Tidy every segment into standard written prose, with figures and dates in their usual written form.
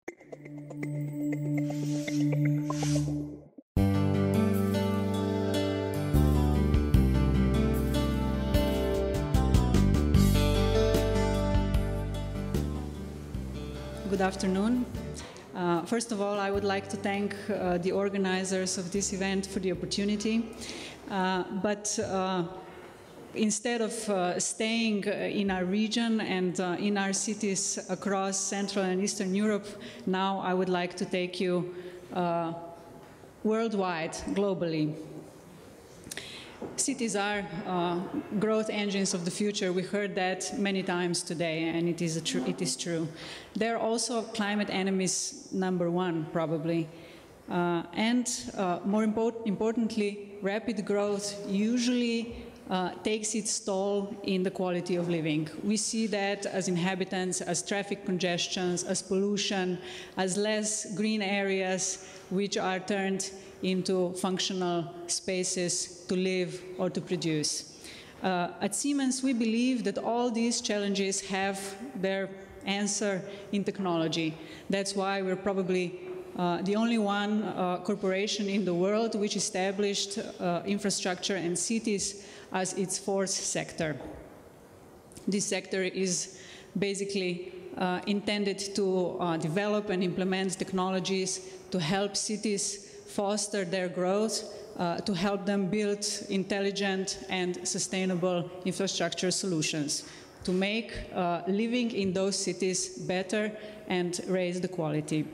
Good afternoon. First of all, I would like to thank the organizers of this event for the opportunity. Instead of staying in our region and in our cities across Central and Eastern Europe, now I would like to take you worldwide, globally. Cities are growth engines of the future. We heard that many times today, and it is true. They're also climate enemies #1, probably. More importantly, rapid growth usually takes its toll in the quality of living. We see that as inhabitants, as traffic congestions, as pollution, as less green areas, which are turned into functional spaces to live or to produce. At Siemens, we believe that all these challenges have their answer in technology. That's why we're probably the only one corporation in the world which established infrastructure and cities as its fourth sector. This sector is basically intended to develop and implement technologies to help cities foster their growth, to help them build intelligent and sustainable infrastructure solutions, to make living in those cities better and raise the quality.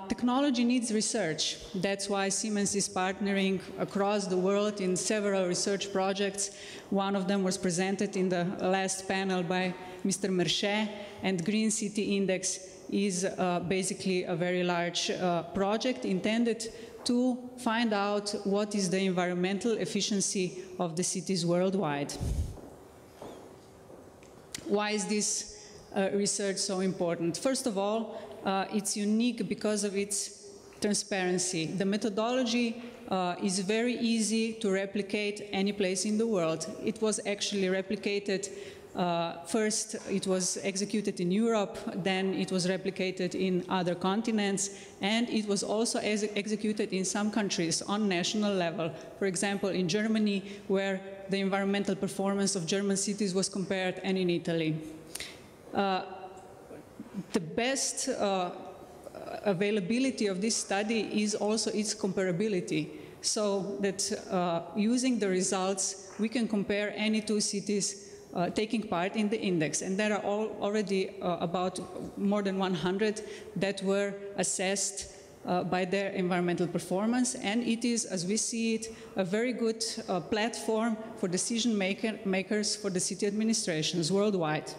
Technology needs research. That's why Siemens is partnering across the world in several research projects. One of them was presented in the last panel by Mr. Merchet, and Green City Index is basically a very large project intended to find out what is the environmental efficiency of the cities worldwide. Why is this research so important? First of all, it's unique because of its transparency. The methodology is very easy to replicate any place in the world. It was actually replicated first, it was executed in Europe, then it was replicated in other continents, and it was also executed in some countries on national level. For example, in Germany, where the environmental performance of German cities was compared, and in Italy. The best availability of this study is also its comparability, so that using the results, we can compare any two cities taking part in the index. And there are already about more than 100 that were assessed by their environmental performance. And it is, as we see it, a very good platform for decision makers for the city administrations worldwide.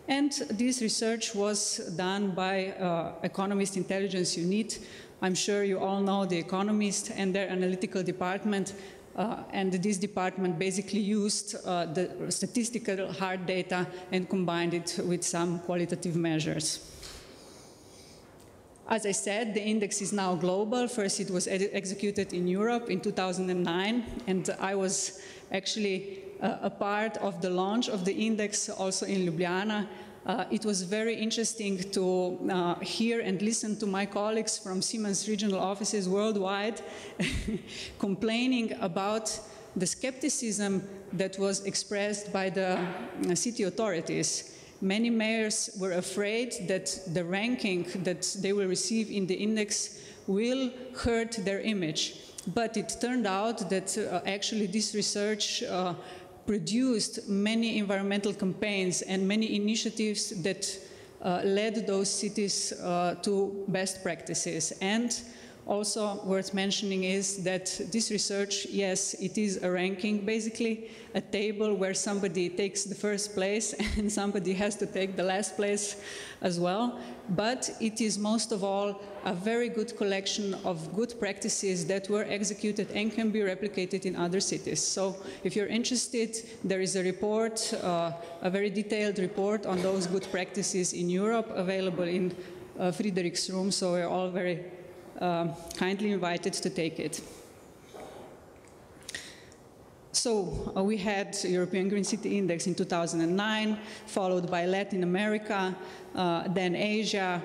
And this research was done by Economist Intelligence Unit. I'm sure you all know The Economist and their analytical department. And this department basically used the statistical hard data and combined it with some qualitative measures. As I said, the index is now global. First, it was executed in Europe in 2009, and I was actually a part of the launch of the index also in Ljubljana. It was very interesting to hear and listen to my colleagues from Siemens regional offices worldwide complaining about the skepticism that was expressed by the city authorities. Many mayors were afraid that the ranking that they will receive in the index will hurt their image. But it turned out that actually this research produced many environmental campaigns and many initiatives that led those cities to best practices. And also worth mentioning is that this research, yes, it is a ranking, basically a table where somebody takes the first place and somebody has to take the last place as well. But it is most of all a very good collection of good practices that were executed and can be replicated in other cities. So if you're interested, there is a report, a very detailed report on those good practices in Europe available in Friedrich's room, so we're all very kindly invited to take it. So we had European Green City Index in 2009, followed by Latin America, then Asia,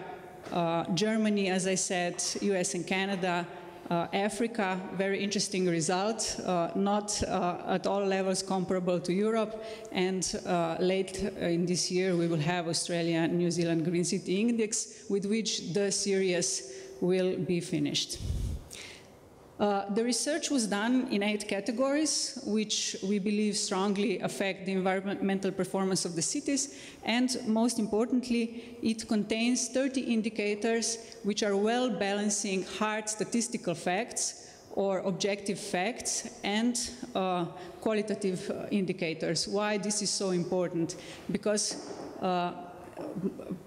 Germany, as I said, US and Canada, Africa, very interesting result, not at all levels comparable to Europe, and late in this year we will have Australia and New Zealand Green City Index, with which the series will be finished. The research was done in 8 categories, which we believe strongly affect the environmental performance of the cities, and most importantly, it contains 30 indicators which are well balancing hard statistical facts or objective facts and qualitative indicators. Why this is so important? Because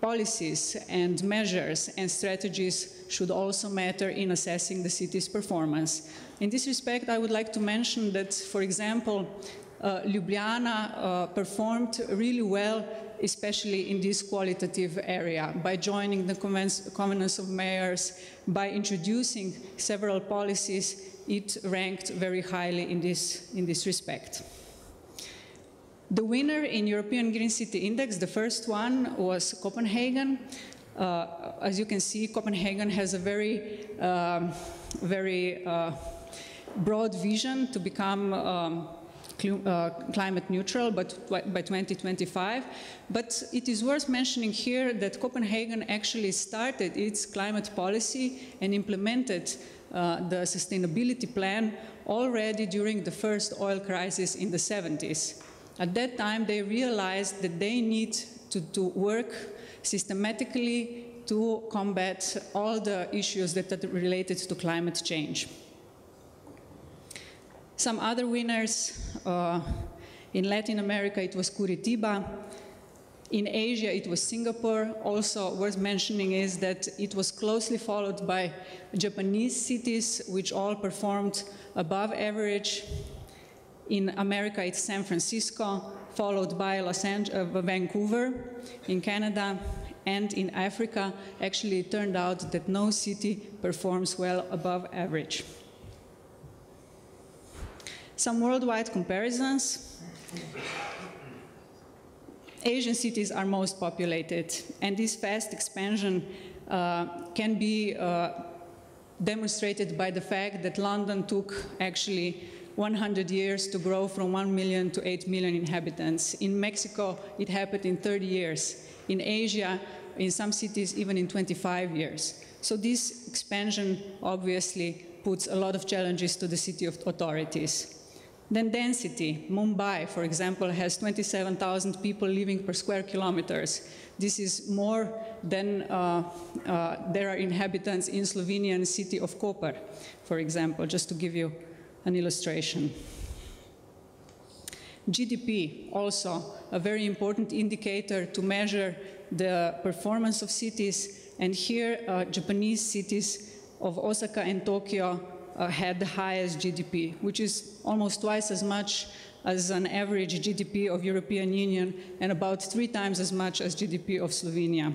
policies and measures and strategies should also matter in assessing the city's performance. In this respect, I would like to mention that, for example, Ljubljana performed really well, especially in this qualitative area, by joining the Convenance of Mayors, by introducing several policies. It ranked very highly in this respect. The winner in European Green City Index, the first one, was Copenhagen. As you can see, Copenhagen has a very broad vision to become climate neutral by 2025. But it is worth mentioning here that Copenhagen actually started its climate policy and implemented the sustainability plan already during the first oil crisis in the 70s. At that time, they realized that they need to work systematically to combat all the issues that are related to climate change. Some other winners, in Latin America it was Curitiba, in Asia it was Singapore. Also worth mentioning is that it was closely followed by Japanese cities, which all performed above average. In America, it's San Francisco, followed by Vancouver. In Canada and in Africa, actually it turned out that no city performs well above average. Some worldwide comparisons. Asian cities are most populated, and this fast expansion can be demonstrated by the fact that London took actually 100 years to grow from 1 million to 8 million inhabitants. In Mexico, it happened in 30 years. In Asia, in some cities, even in 25 years. So this expansion obviously puts a lot of challenges to the city authorities. Then density. Mumbai, for example, has 27,000 people living per square kilometers. This is more than there are inhabitants in Slovenian city of Koper, for example, just to give you an illustration. GDP, also a very important indicator to measure the performance of cities. And here, Japanese cities of Osaka and Tokyo had the highest GDP, which is almost twice as much as an average GDP of European Union and about 3 times as much as GDP of Slovenia.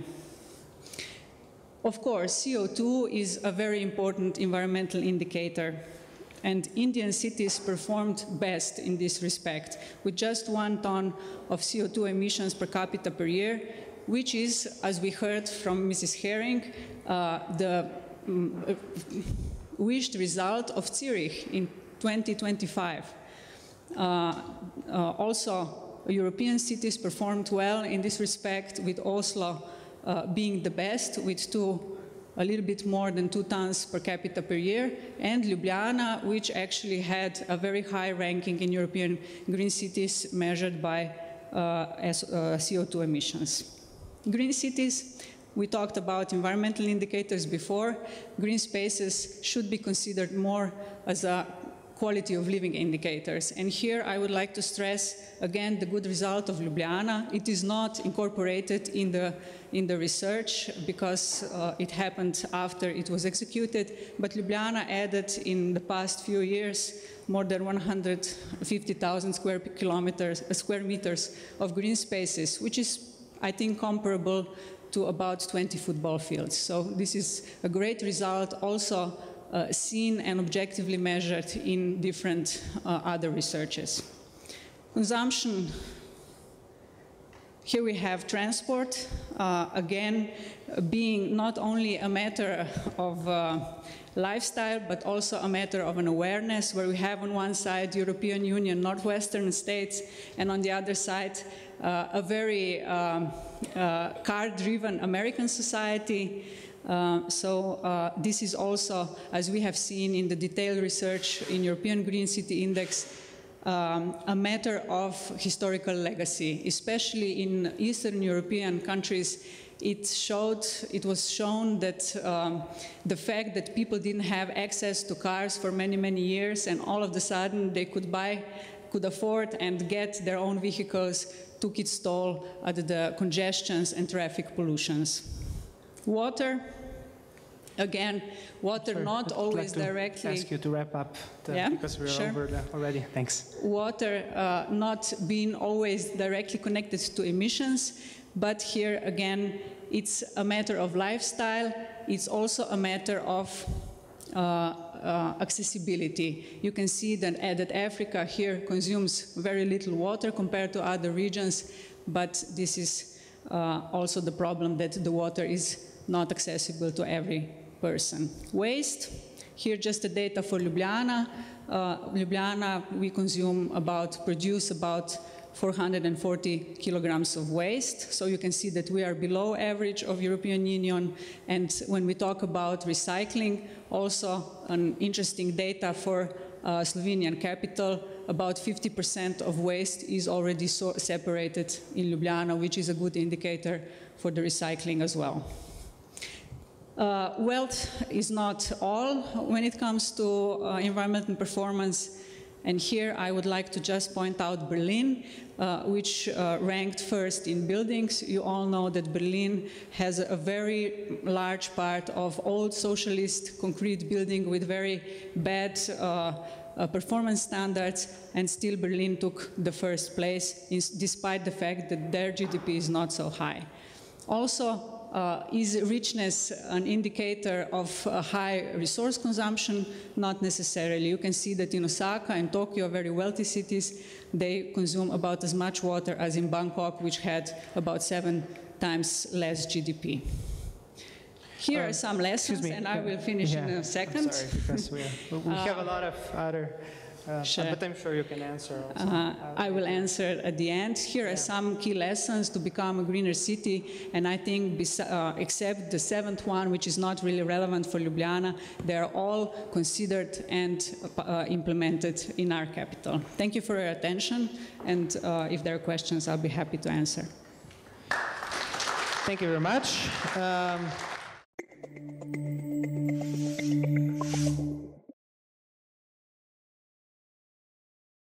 Of course, CO2 is a very important environmental indicator. And Indian cities performed best in this respect, with just 1 ton of CO2 emissions per capita per year, which is, as we heard from Mrs. Herring, the wished result of Zurich in 2025. Also, European cities performed well in this respect, with Oslo being the best, with a little bit more than 2 tons per capita per year, and Ljubljana, which actually had a very high ranking in European green cities measured by CO2 emissions. Green cities, we talked about environmental indicators before. Green spaces should be considered more as a quality of living indicators. And here I would like to stress again the good result of Ljubljana. It is not incorporated in the research because it happened after it was executed, but Ljubljana added in the past few years more than 150,000 square meters of green spaces, which is, I think, comparable to about 20 football fields. So this is a great result, also seen and objectively measured in different other researches. Consumption. Here we have transport, again, being not only a matter of lifestyle, but also a matter of an awareness, where we have on one side European Union, Northwestern states, and on the other side a very car-driven American society. This is also, as we have seen in the detailed research in European Green City Index, a matter of historical legacy, especially in Eastern European countries. It was shown that the fact that people didn't have access to cars for many, many years, and all of a sudden they could afford and get their own vehicles, took its toll at the congestions and traffic pollutions. Water, again, water not always directly... I'd ask you to wrap up, because we're over already. Thanks. Water not being always directly connected to emissions, but here again, it's a matter of lifestyle. It's also a matter of accessibility. You can see that Africa here consumes very little water compared to other regions, but this is also the problem that the water is not accessible to every person. Waste, here just the data for Ljubljana. Ljubljana, we produce about 440 kilograms of waste. So you can see that we are below average of European Union. And when we talk about recycling, also an interesting data for Slovenian capital, about 50% of waste is already separated in Ljubljana, which is a good indicator for the recycling as well. Wealth is not all when it comes to environmental performance. And here I would like to just point out Berlin, which ranked first in buildings. You all know that Berlin has a very large part of old socialist concrete building with very bad performance standards, and still Berlin took the first place despite the fact that their GDP is not so high. Also, is richness an indicator of high resource consumption? Not necessarily. You can see that in Osaka and Tokyo, very wealthy cities, they consume about as much water as in Bangkok, which had about 7 times less GDP. Here are some lessons, and I will finish in a second. I'm sorry, because we have a lot of other... But I'm sure you can answer also. I will answer at the end. Here are some key lessons to become a greener city, and I think except the 7th one, which is not really relevant for Ljubljana, they are all considered and implemented in our capital. Thank you for your attention, and if there are questions, I'll be happy to answer. Thank you very much.